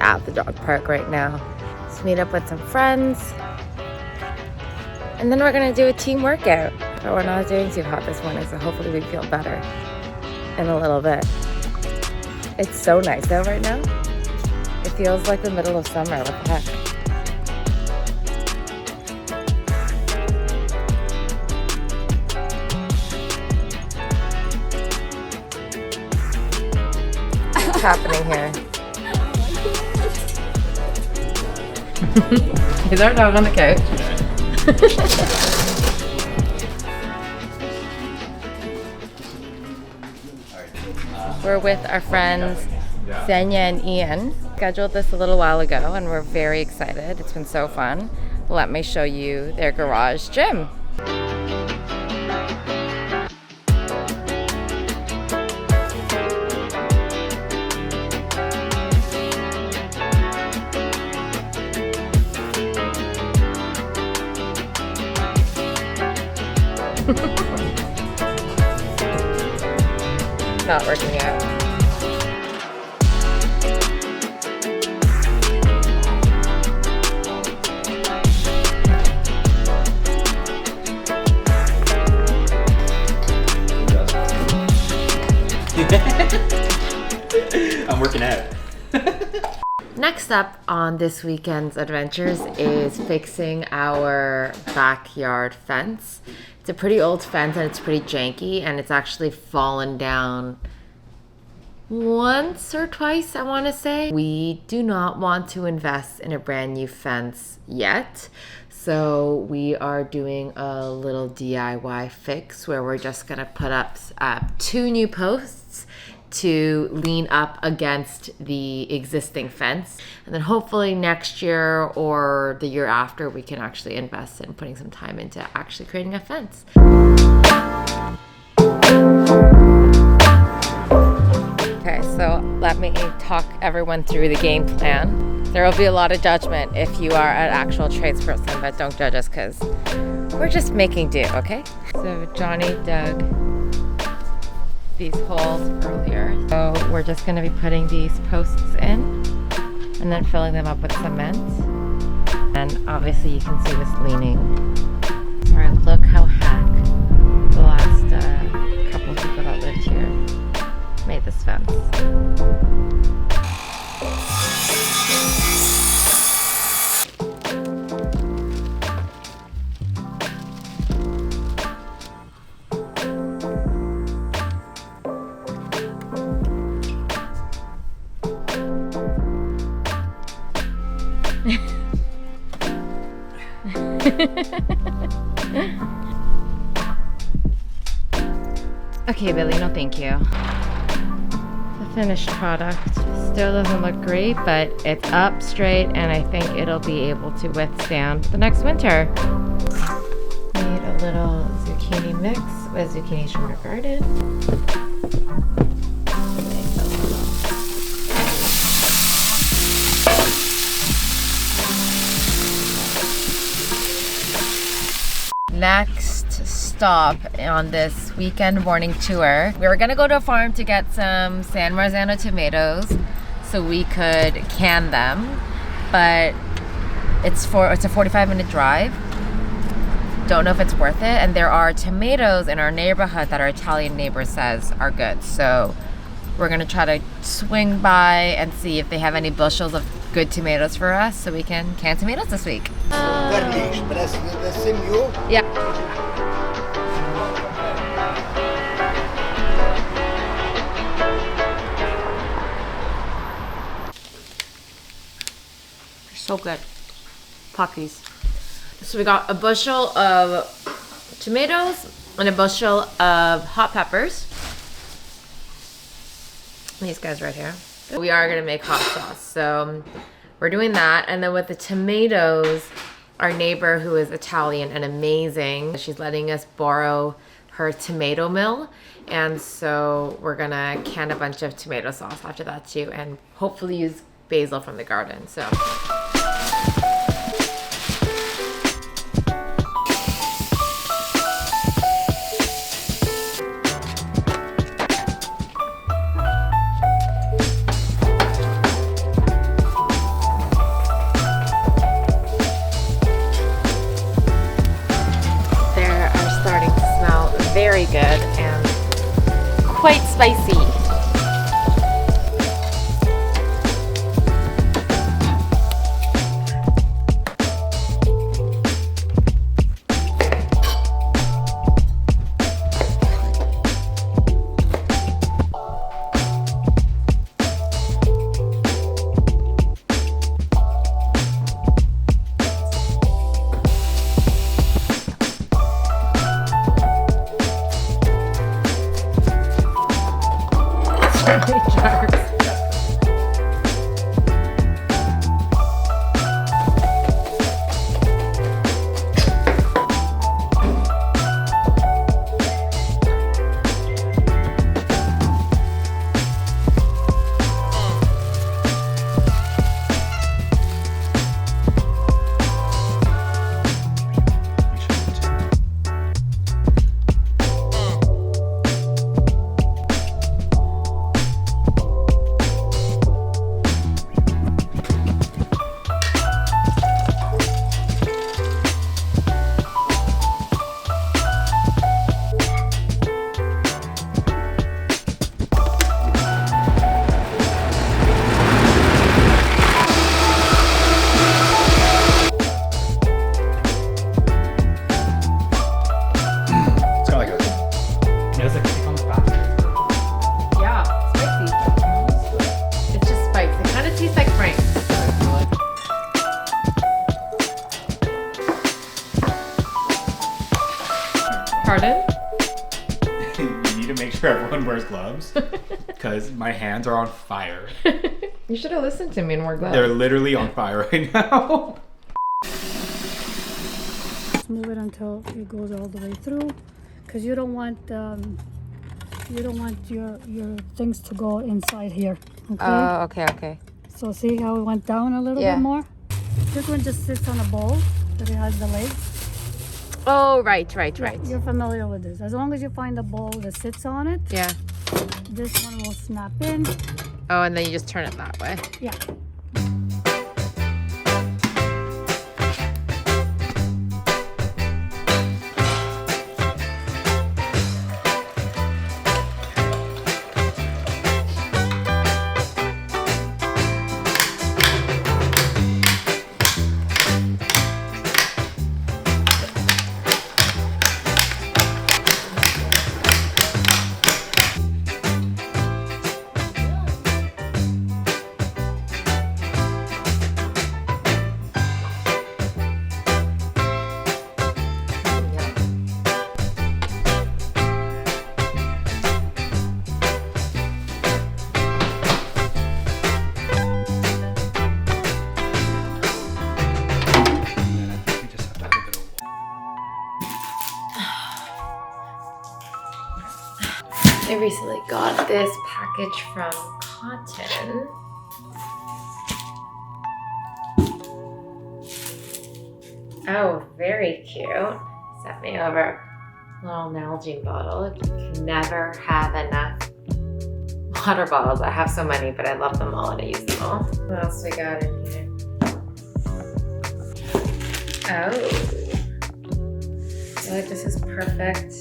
at the dog park right now. Let's meet up with some friends. And then we're gonna do a team workout. But we're not doing too hot this morning, so hopefully we feel better in a little bit. It's so nice out right now. It feels like the middle of summer, what the heck? What's happening here? Is our dog on the couch? We're with our friends Senya and Ian. Scheduled this a little while ago and we're very excited. It's been so fun. Let me show you their garage gym. Not working out. I'm working out. Next up on this weekend's adventures is fixing our backyard fence. It's a pretty old fence and it's pretty janky, and it's actually fallen down once or twice, I want to say. We do not want to invest in a brand new fence yet. So we are doing a little DIY fix where we're just gonna put up 2 new posts to lean up against the existing fence. And then hopefully next year or the year after, we can actually invest in putting some time into actually creating a fence. Okay, so let me talk everyone through the game plan. There will be a lot of judgment if you are an actual tradesperson, but don't judge us because we're just making do, okay? So Johnny dug these holes earlier. So we're just gonna be putting these posts in and then filling them up with cement. And obviously you can see this leaning. All right, look how hack the last couple people that lived here made this fence. Okay, Billy, no thank you. The finished product still doesn't look great, but it's up straight and I think it'll be able to withstand the next winter. Made a little zucchini mix with zucchinis from our garden. Next stop on this weekend morning tour, we were gonna go to a farm to get some San Marzano tomatoes so we could can them, but it's a 45-minute drive. Don't know if it's worth it, and there are tomatoes in our neighborhood that our Italian neighbor says are good, so we're gonna try to swing by and see if they have any bushels of good tomatoes for us so we can can tomatoes this week. Yeah. So good. Pockies. So we got a bushel of tomatoes and a bushel of hot peppers. These guys right here. We are gonna make hot sauce, so we're doing that. And then with the tomatoes, our neighbor who is Italian and amazing, she's letting us borrow her tomato mill. And so we're gonna can a bunch of tomato sauce after that too, and hopefully use basil from the garden, so. very good and quite spicy. Pardon? You need to make sure everyone wears gloves because my hands are on fire. You should have listened to me and wore gloves. They're literally on fire right now. Just move it until it goes all the way through, because you don't want your things to go inside here. Okay. Oh, okay. So see how it went down a little Yeah. bit more? This one just sits on a bowl that it has the legs. Oh, right. Yeah, you're familiar with this. As long as you find a bowl that sits on it, Yeah. this one will snap in. Oh, and then you just turn it that way. Yeah. I recently got this package from Cotton. Oh, very cute. Sent me over a little Nalgene bottle. You can never have enough water bottles. I have so many, but I love them all and I use them all. What else we got in here? Oh. I feel like this is perfect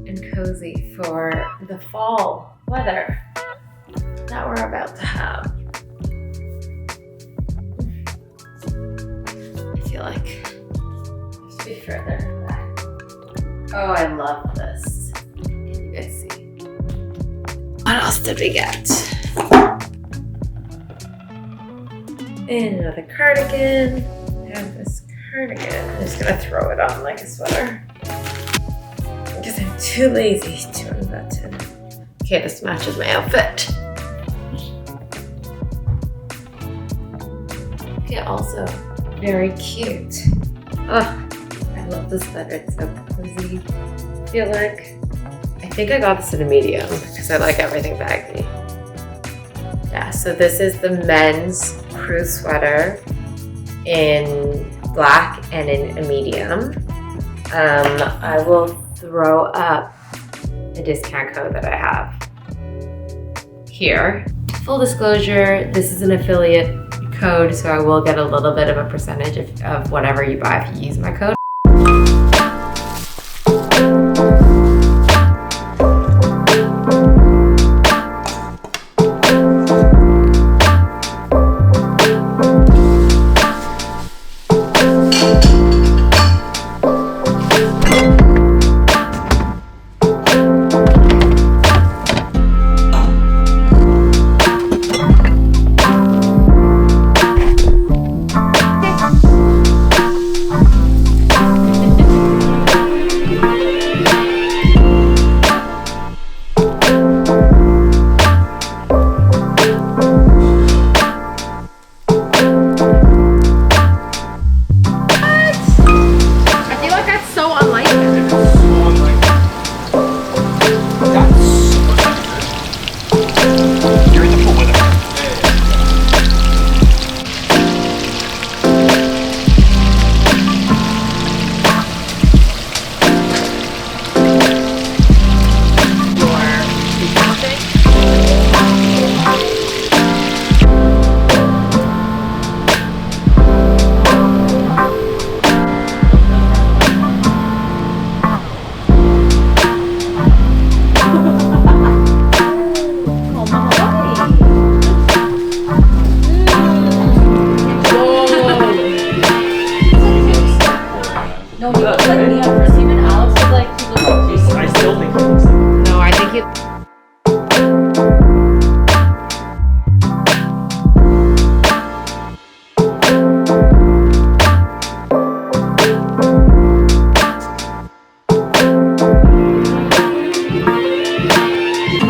and cozy for the fall weather that we're about to have. I feel like it has to be further back. Oh, I love this. Can you guys see? What else did we get? And another cardigan. And this cardigan. I'm just gonna throw it on like a sweater because I'm too lazy to unbutton. Okay, this matches my outfit. Okay, also very cute. Oh, I love this sweater. It's so cozy. I feel like I think I got this in a medium because I like everything baggy. Yeah, so this is the men's crew sweater in black and in a medium. I will throw up a discount code that I have here. Full disclosure, this is an affiliate code, so I will get a little bit of a percentage of whatever you buy if you use my code.